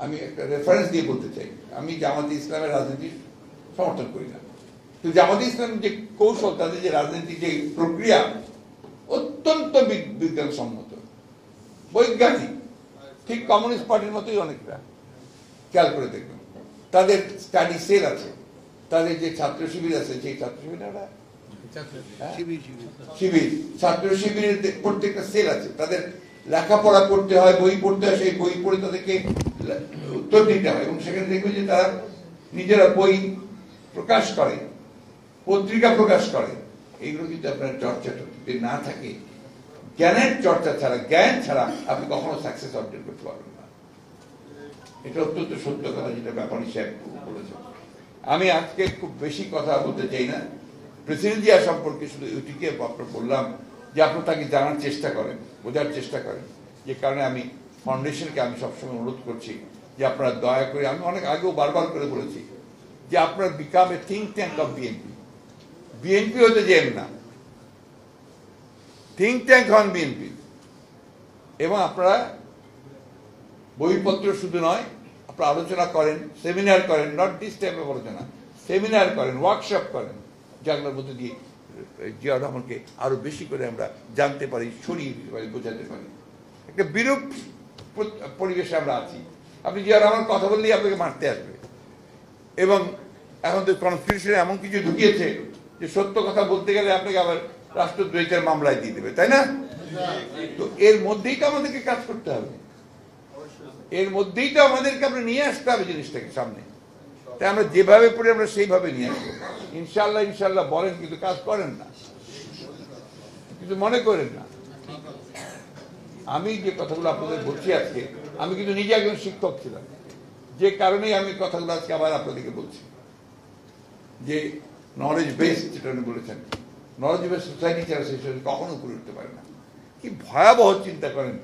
আমি একটা রেফারেন্স দিয়ে বলতে চাই, আমি জামাতে ইসলামের রাজনীতি সমর্থন করি না, কিন্তু জামাতে ইসলাম যে কৌশল, তাদের যে রাজনীতির যে প্রক্রিয়া অত্যন্ত বিজ্ঞানসম্মত, বৈজ্ঞানিক, ঠিক কমিউনিস্ট পার্টির মতোই অনেকটা। খেয়াল করে দেখবেন তাদের স্টাডি সেল আছে, তাদের যে ছাত্র শিবির আছে, সেই ছাত্র শিবির শিবির ছাত্র শিবিরের প্রত্যেকটা সেল আছে, তাদের লেখাপড়া করতে হয়, বই পড়তে হয়, সেই বই পড়ে তাদেরকে উত্তর দিতে হয়, এবং সেখানে দেখবে যে তারা নিজেরা বই প্রকাশ করে, পত্রিকা প্রকাশ করে। এইগুলো কিন্তু আপনার চর্চা যদি না থাকে, জ্ঞানের চর্চা ছাড়া, জ্ঞান ছাড়া আপনি কখনো সাকসেস অর্জন করতে পারবেন না। এটা অত্যন্ত সত্য কথা, যেটা ব্যাপারী সাহেব বলেছেন। আমি আজকে খুব বেশি কথা বলতে চাই না। প্রেসিডেন্ট জিয়া সম্পর্কে শুধু এটিকে আপনার বললাম যে আপনি তাকে জানার চেষ্টা করেন, বোঝার চেষ্টা করেন, যে কারণে আমি ফাউন্ডেশনকে আমি সবসময় অনুরোধ করছি যে আপনারা দয়া করে, আমি অনেক আগেও বারবার করে বলেছি যে আপনারা become a think tank of BNP. BNP হতে যেন না, থিঙ্ক ট্যাঙ্ক হন বিএনপি। এবং আপনারা বইপত্র শুধু নয়, আপনারা আলোচনা করেন, সেমিনার করেন, নট দিস টাইপ অফ আলোচনা, সেমিনার করেন, ওয়ার্কশপ করেন, যেগুলোর মধ্যে দিয়ে জিয়াউর রহমানকে আরো বেশি করে আমরা জানতে পারি, ছড়িয়ে দিতে পারি, বোঝাতে পারি। একটা বিরূপ পরিবেশে আমরা আছি। আপনি জিয়াউর রহমান কথা বললেই আপনাকে মারতে আসবে, এবং এখন তো কনস্টিটিউশনে এমন কিছু ঢুকিয়েছে যে সত্য কথা বলতে গেলে আপনাকে আবার রাষ্ট্রদ্রোহিতার মামলায় দিয়ে দেবে, তাই না? তো এর মধ্যেই তো আমাদেরকে কাজ করতে হবে, এর মধ্যেই তো আমাদেরকে আমরা নিয়ে আসতে হবে জিনিসটাকে সামনে। তাই আমরা যেভাবে পড়ি আমরা সেইভাবে নিয়ে আসবো। ইনশাল্লাহ ইনশাল্লাহ বলেন, কিন্তু কাজ করেন না, কিছু মনে করেন না। আমি যে কথাগুলো আপনাদের বলছি আজকে, আমি কিন্তু নিজে একজন শিক্ষক ছিলাম, যে কারণেই আমি কথাগুলো আজকে আবার আপনাদেরকে বলছি যে নলেজ বেসড, যেটা উনি বলেছেন, নলেজ বেসড সোসাইটি ছাড়া সেই সোসাইটি কখনো উপরে উঠতে পারে না। কি ভয়াবহ চিন্তা করেন,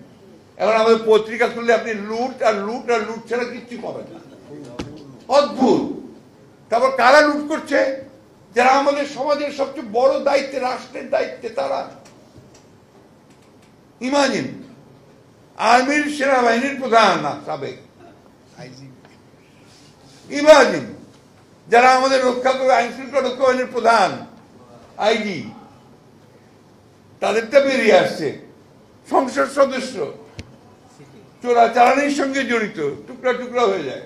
এখন আমাদের পত্রিকা খুললে আপনি লুট আর লুট আর লুট ছাড়া কিচ্ছু পাবেন না। অদ্ভুত। তারপর কারা লুট করছে? যারা আমাদের সমাজের সবচেয়ে বড় দায়িত্বে, রাষ্ট্রের দায়িত্বে, তারা। ইমাজিন, আর্মির সেনাবাহিনীর প্রধান না সাবেক, ইমাজিন যারা আমাদের রক্ষা করবে, আইন শৃঙ্খলা রক্ষা বাহিনীর প্রধান, আইজি, তাদেরটা বেরিয়ে আসছে। সংসদ সদস্য চোরাচালানির সঙ্গে জড়িত, টুকরা টুকরা হয়ে যায়।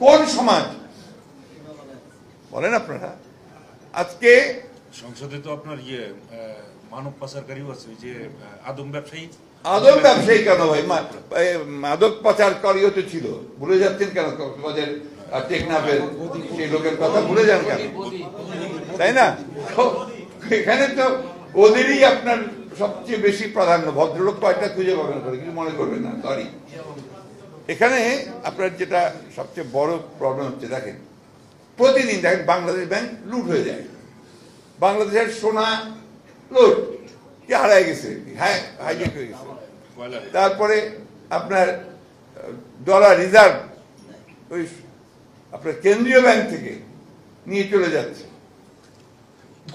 কোন সমাজ বলেন আপনারা? আজকে সংসদে তো আপনার মানব পাচারকারীও আছে, যে আদম ব্যবসায়ী। আদম ব্যবসায়ী কেন ভাই? মাদক পাচারকারীও তো ছিল, ভুলে যাচ্ছেন কেন? কক্সবাজার টেকনাফের সেই লোকের কথা ভুলে যান কেন? তাই না? এখানে তো ওদেরই আপনার সবচেয়ে বেশি প্রাধান্য। ভদ্রলোক কয়টা খুঁজে পাবেন করে, কিছু মনে করবেন না, সরি। এখানে আপনার যেটা সবচেয়ে বড় প্রবলেম হচ্ছে, দেখেন প্রতিদিন দেখেন বাংলাদেশ ব্যাংক লুট হয়ে যায়, বাংলাদেশের সোনা লুট, কি হারায় গেছে, হ্যাঁ হাইজেক হয়ে গেছে। তারপরে আপনার ডলার রিজার্ভ ওই আপনার কেন্দ্রীয় ব্যাংক থেকে নিয়ে চলে যাচ্ছে,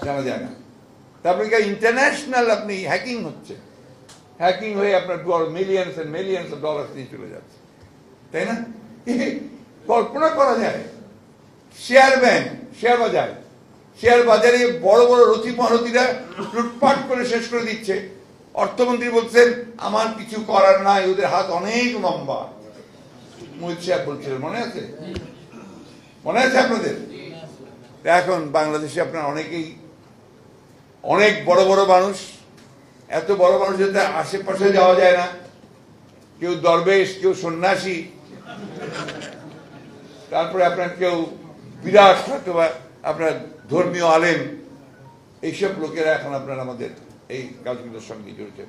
জানা যায় না। তারপরে ইন্টারন্যাশনাল আপনি হ্যাকিং হচ্ছে, হ্যাকিং হয়ে আপনার millions and millions of dollar নিয়ে চলে যাচ্ছে, তাই না? কল্পনা করা যায়। শেয়ার ব্যাংক, শেয়ার বাজার, শেয়ার বাজারে বড় বড় রথি মহারথীরা লুটপাট করে শেষ করে দিচ্ছে। অর্থমন্ত্রী বলছেন আমার কিছু করার নাই, ওদের হাত অনেক লম্বা। মোহিত সাহেব বলছিলেন, মনে আছে? মনে আছে আপনাদের? এখন বাংলাদেশে আপনার অনেকেই অনেক বড় বড় মানুষ, এত বড় মানুষ যাতে আশেপাশে যাওয়া যায় না। কেউ দরবেশ, কেউ সন্ন্যাসী, তারপরে আপনার কেউ বিরাট অথবা আপনার ধর্মীয় আলেম, এইসব লোকেরা এখন আপনার আমাদের এই কাজগুলোর সঙ্গে জড়িত।